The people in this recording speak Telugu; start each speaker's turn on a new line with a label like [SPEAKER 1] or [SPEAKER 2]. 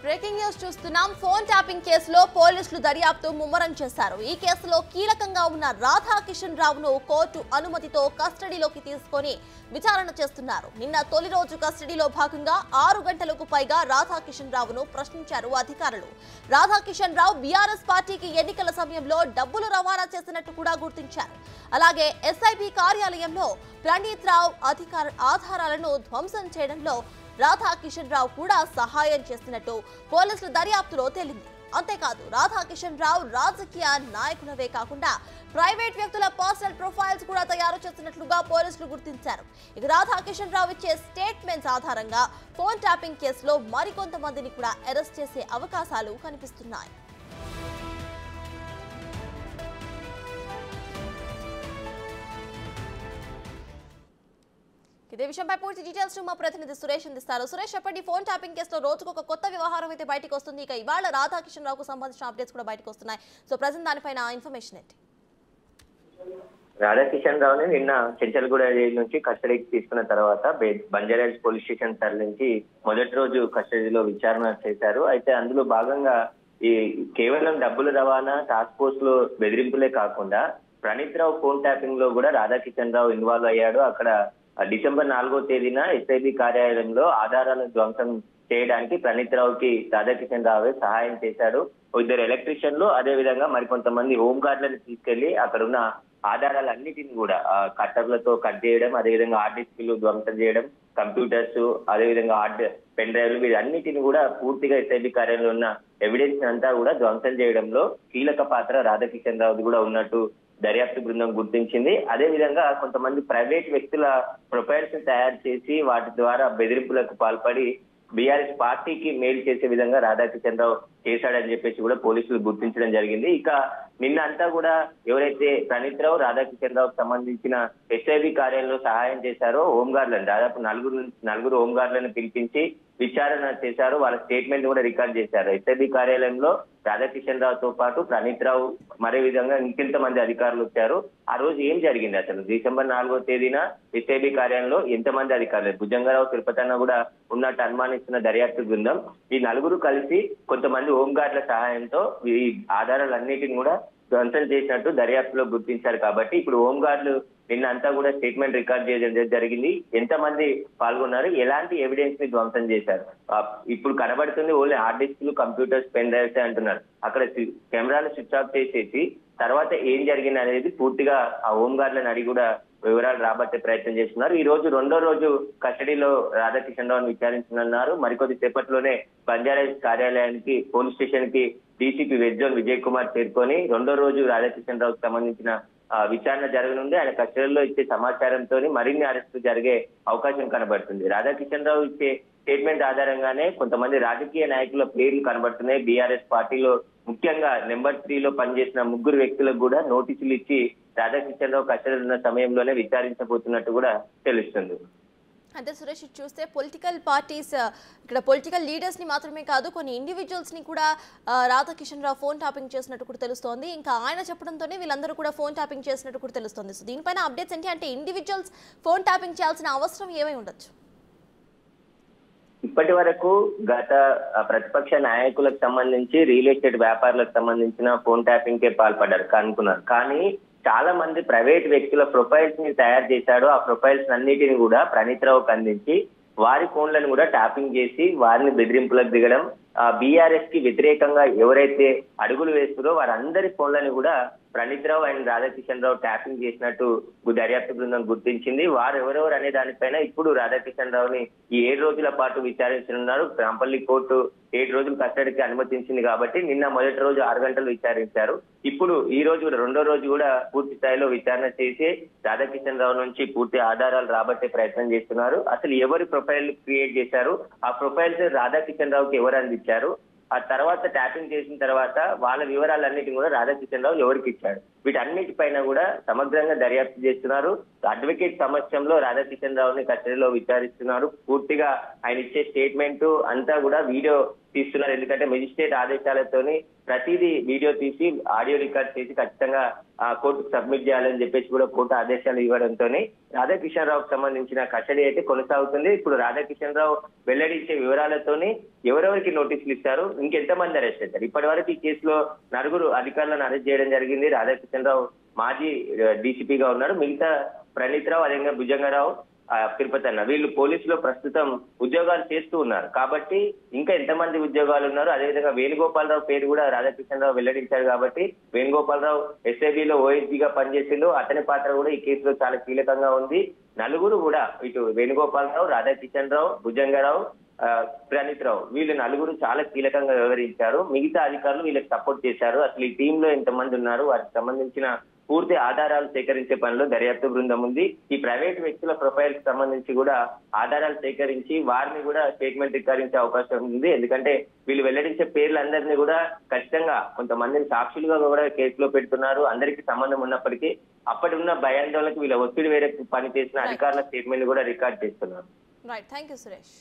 [SPEAKER 1] బ్రేకింగ్ న్యూస్ చూస్తున్నాం. ఫోన్ ట్యాపింగ్ కేసులో పోలీసులు దర్యాప్తు ముమ్మరం చేశారు. ఈ కేసులో కీలకంగా ఉన్న రాధాకిషన్ రావును కోర్టు అనుమతితో కస్టడీలోకి తీసుకొని విచారణ చేస్తున్నారు. నిన్న తొలి రోజు కస్టడీలో భాగంగా 6 గంటలకు పైగా రాధాకిషన్ రావును ప్రశ్నించారు అధికారులు. రాధాకిషన్ రావు బీఆర్ఎస్ పార్టీకి ఎన్నికల సమయంలో డబ్బులు రవాణా చేసినట్టు కూడా గుర్తించారు. అలాగే ఎస్ఐబి కార్యాలయంలో ప్రణీత్ రావు ఆధారాలను ధ్వంసం చేయడంలో రాధాకిషన్ రావు కూడా సహాయం చేసినట్టు పోలీసుల దర్యాప్తులో తేలింది. అంతేకాదు రాధాకిషన్ రావు రాజకీయ నాయకులవే కాకుండా ప్రైవేట్ వ్యక్తుల పర్సనల్ ప్రొఫైల్స్ కూడా తయారు చేసినట్లుగా పోలీసులు గుర్తించారు. ఇక రాధాకిషన్ రావు ఇచ్చే స్టేట్మెంట్స్ ఆధారంగా ఫోన్ ట్యాపింగ్ కేసులో మరికొంతమందిని కూడా అరెస్ట్ చేసే అవకాశాలు కనిపిస్తున్నాయి. ఇదే విషయంపై పూర్తి డీటెయిల్స్ మా ప్రతినిధి సురేష్ అందిస్తారు. సురేష్, చెప్పండి, ఫోన్ ట్యాపింగ్ కేసులో రోజుకు ఒక కొత్త వ్యవహారం అయితే బయటకు వస్తుంది. ఇక ఇవాళ రాధాకిషన్ రావుకు సంబంధించిన అప్డేట్స్ కూడా బయటకు వస్తున్నాయి. సో ప్రెజెంట్ దానిపైన ఇన్ఫర్మేషన్ ఏంటి?
[SPEAKER 2] రాధాకిషన్ రావుని నిన్న చెంచల్గూడ జైలు నుంచి కస్టడీకి తీసుకున్న తర్వాత బంజారాహిల్స్ పోలీస్ స్టేషన్ తరలించి మొదటి రోజు కస్టడీలో విచారణ చేశారు. అయితే అందులో భాగంగా ఈ కేవలం డబ్బుల రవాణా, టాస్క్ ఫోర్స్ లో బెదిరింపులే కాకుండా ప్రణీత్ రావు ఫోన్ ట్యాపింగ్ లో కూడా రాధాకిషన్ రావు ఇన్వాల్వ్ అయ్యాడు. అక్కడ డిసెంబర్ 4వ తేదీన ఎస్ఐబి కార్యాలయంలో ఆధారాలను ధ్వంసం చేయడానికి ప్రణీత్ రావుకి రాధాకిషన్ రావే సహాయం చేశాడు. ఇద్దరు ఎలక్ట్రీషియన్లు, అదే విధంగా మరికొంతమంది హోంగార్డులను తీసుకెళ్లి అక్కడ ఉన్న ఆధారాలన్నిటిని కూడా కట్టర్లతో కట్ చేయడం, అదేవిధంగా హార్డ్ డిస్క్లు ధ్వంసం చేయడం, కంప్యూటర్స్, అదేవిధంగా పెన్ డ్రైవ్లు, వీటన్నిటిని కూడా పూర్తిగా ఎస్ఐబి కార్యాలయంలో ఉన్న ఎవిడెన్స్ అంతా కూడా ధ్వంసం చేయడంలో కీలక పాత్ర రాధాకిషన్ రావుది కూడా ఉన్నట్టు దర్యాప్తు బృందం గుర్తించింది. అదే విధంగా కొంతమంది ప్రైవేట్ వ్యక్తుల ప్రొఫైల్స్ తయారు చేసి వాటి ద్వారా బెదిరింపులకు పాల్పడి బీఆర్ఎస్ పార్టీకి మేలు చేసే విధంగా రాధాకిషన్ రావు చేశాడని చెప్పేసి కూడా పోలీసులు గుర్తించడం జరిగింది. ఇక నిన్న అంతా కూడా ఎవరైతే ప్రణీత్ రావు, రాధాకిషన్ రావుకు సంబంధించిన ఎస్ఐబి కార్యాలయంలో సహాయం చేశారో హోంగార్డులను దాదాపు నలుగురు హోంగార్డులను పిలిపించి విచారణ చేశారు. వాళ్ళ స్టేట్మెంట్ కూడా రికార్డ్ చేశారు. ఎస్ఐబి కార్యాలయంలో రాధాకిషన్ రావుతో పాటు ప్రణీత్ రావు, మరే విధంగా ఇంకెంతమంది అధికారులు వచ్చారు, ఆ రోజు ఏం జరిగింది, అసలు డిసెంబర్ 4వ తేదీన ఎస్ఐబి కార్యాలయంలో ఎంతమంది అధికారులు, భుజంగరావు, తిరుపతన్న కూడా ఉన్నట్టు అనుమానిస్తున్న దర్యాప్తు బృందం ఈ నలుగురు కలిసి కొంతమంది హోంగార్డుల సహాయంతో ఈ ఆధారాలన్నిటిని కూడా ధ్వంసం చేసినట్టు దర్యాప్తులో గుర్తించారు. కాబట్టి ఇప్పుడు హోంగార్డులు నిన్న అంతా కూడా స్టేట్మెంట్ రికార్డ్ చేయడం జరిగింది. ఎంతమంది పాల్గొన్నారు, ఎలాంటి ఎవిడెన్స్ ని ధ్వంసం చేశారు, ఇప్పుడు కనబడుతుంది ఓన్లీ హార్డ్ డిస్క్లు, కంప్యూటర్స్, పెన్ డ్రైవ్స్ అంటున్నారు. అక్కడ కెమెరాలు స్విచ్ ఆఫ్ చేసేసి తర్వాత ఏం జరిగింది అనేది పూర్తిగా ఆ హోంగార్డులను అడిగి కూడా వివరాలు రాబట్టే ప్రయత్నం చేస్తున్నారు. ఈ రోజు 2వ రోజు కస్టడీలో రాధాకిషన్ రావును విచారించనున్నారు. మరికొద్ది సేపట్లోనే బంజారాహిల్స్ కార్యాలయానికి, పోలీస్ స్టేషన్ కి DCP veg zone Vijay Kumar చేరుకొని 2వ రోజు రాధాకిషన్ రావుకు సంబంధించిన విచారణ జరగనుంది. ఆయన కస్టడీలో ఇచ్చే సమాచారంతో మరిన్ని అరెస్టులు జరిగే అవకాశం కనబడుతుంది. రాధాకిషన్ రావు ఇచ్చే స్టేట్మెంట్ ఆధారంగానే కొంతమంది రాజకీయ నాయకుల పేర్లు కనబడుతున్నాయి. బీఆర్ఎస్ పార్టీలో ముఖ్యంగా నెంబర్ 3లో పనిచేసిన 3 వ్యక్తులకు కూడా నోటీసులు ఇచ్చి రాధాకిషన్ రావు కస్టడీలో ఉన్న సమయంలోనే విచారించబోతున్నట్టు కూడా తెలుస్తుంది.
[SPEAKER 1] అంటే సురేష్, చూస్తే పొలిటికల్ పార్టీస్ ఇక్కడ పొలిటికల్ లీడర్స్ ని మాత్రమే కాదు, కొన్ని ఇండివిజువల్స్ ని కూడా రాధాకిషన్ రావు ఫోన్ ట్యాపింగ్ చేసినట్టు కూడా తెలుస్తోంది. ఇంకా ఆయన చెప్పడంతోనే వీళ్ళందరూ కూడా ఫోన్ ట్యాపింగ్ చేసినట్టు కూడా తెలుస్తోంది. సో దీనిపైన అప్డేట్స్ ఏంటి? అంటే ఇండివిజువల్స్ ఫోన్ ట్యాపింగ్ చేయాల్సిన అవసరం ఏమై ఉండొచ్చు?
[SPEAKER 2] ఇప్పటి వరకు గత ప్రతిపక్ష నాయకులకు సంబంధించి రియల్ ఎస్టేట్ వ్యాపారులకు సంబంధించిన ఫోన్ ట్యాపింగ్ కే పాల్పడ్డారు అనుకున్నారు. కానీ చాలా మంది ప్రైవేట్ వ్యక్తుల ప్రొఫైల్స్ ని తయారు చేశాడు. ఆ ప్రొఫైల్స్ అన్నిటిని కూడా ప్రణీత్ రావుకు అందించి వారి ఫోన్లను కూడా ట్యాపింగ్ చేసి వారిని బెదిరింపులకు దిగడం, బీఆర్ఎస్ కి వ్యతిరేకంగా ఎవరైతే అడుగులు వేస్తుందో వారందరి ఫోన్లను కూడా ప్రణీత్ రావు అండ్ రాధాకిషన్ రావు ట్యాపింగ్ చేసినట్టు దర్యాప్తు బృందం గుర్తించింది. వారు ఎవరెవరు అనే దానిపైన ఇప్పుడు రాధాకిషన్ రావుని ఈ 7 రోజుల పాటు విచారించనున్నారు. రాంపల్లి కోర్టు 7 రోజులు కస్టడీకి అనుమతించింది కాబట్టి నిన్న మొదటి రోజు 6 గంటలు విచారించారు. ఇప్పుడు ఈ రోజు కూడా 2వ రోజు కూడా పూర్తి స్థాయిలో విచారణ చేసి రాధాకిషన్ రావు నుంచి పూర్తి ఆధారాలు రాబట్టే ప్రయత్నం చేస్తున్నారు. అసలు ఎవరి ప్రొఫైల్ క్రియేట్ చేశారు, ఆ ప్రొఫైల్స్ రాధాకిషన్ రావుకి ఎవరు అందించారు, ఆ తర్వాత ట్యాపింగ్ చేసిన తర్వాత వాళ్ళ వివరాలన్నిటిని కూడా రాధాకిషన్ రావు ఎవరికి ఇచ్చాడు, వీటన్నిటిపైన కూడా సమగ్రంగా దర్యాప్తు చేస్తున్నారు. అడ్వకేట్ సమక్షంలో రాధాకిషన్ రావుని కస్టడీలో విచారిస్తున్నారు. పూర్తిగా ఆయన ఇచ్చే స్టేట్మెంట్ అంతా కూడా వీడియో తీస్తున్నారు. ఎందుకంటే మెజిస్ట్రేట్ ఆదేశాలతోని ప్రతిదీ వీడియో తీసి ఆడియో రికార్డ్ చేసి ఖచ్చితంగా కోర్టుకు సబ్మిట్ చేయాలని చెప్పేసి కూడా కోర్టు ఆదేశాలు ఇవ్వడంతో రాధాకిషన్ రావుకు సంబంధించిన కస్టడీ అయితే కొనసాగుతుంది. ఇప్పుడు రాధాకిషన్ రావు వెల్లడించే వివరాలతోని ఎవరెవరికి నోటీసులు ఇస్తారు, ఇంకెంతమంది అరెస్ట్ అవుతారు. ఇప్పటి వరకు ఈ కేసులో 9 అధికారులను అరెస్ట్ చేయడం జరిగింది. రాధాకిషన్ రావు మాజీ డీసీపీగా ఉన్నారు. మిగతా ప్రణీత్ రావు, అదేవిధంగా భుజంగరావు, తిరుపతి అన్న వీళ్ళు పోలీసులో ప్రస్తుతం ఉద్యోగాలు చేస్తూ ఉన్నారు. కాబట్టి ఇంకా ఎంతమంది ఉద్యోగాలు ఉన్నారు, అదేవిధంగా వేణుగోపాలరావు పేరు కూడా రాధాకిషన్ రావు వెల్లడించారు. కాబట్టి వేణుగోపాలరావు ఎస్ఐబిలో ఓఎస్డీగా పనిచేసిండు, అతని పాత్ర కూడా ఈ కేసులో చాలా కీలకంగా ఉంది. 9 కూడా ఇటు వేణుగోపాలరావు, రాధాకిషన్ రావు, భుజంగరావు, ప్రణీత్ రావు వీళ్ళు 9 చాలా కీలకంగా వ్యవహరించారు. మిగతా అధికారులు వీళ్ళకి సపోర్ట్ చేశారు. అసలు ఈ టీంలో ఎంతమంది ఉన్నారు, వాటికి సంబంధించిన పూర్తి ఆధారాలు సేకరించే పనిలో దర్యాప్తు బృందం ఉంది. ఈ ప్రైవేట్ వ్యక్తుల ప్రొఫైల్ కి సంబంధించి కూడా ఆధారాలు సేకరించి వారిని కూడా స్టేట్మెంట్ రికార్డించే అవకాశం ఉంది. ఎందుకంటే వీళ్ళు వెల్లడించే పేర్లందరినీ కూడా ఖచ్చితంగా కొంతమందిని సాక్షులుగా కూడా కేసులో పెడుతున్నారు. అందరికీ సంబంధం ఉన్నప్పటికీ అప్పటి ఉన్న భయాందోళనకు వీళ్ళ ఒత్తిడి వేరే పనిచేసిన అధికారుల స్టేట్మెంట్ కూడా రికార్డ్ చేస్తున్నారు.
[SPEAKER 1] Right, thank you Suresh.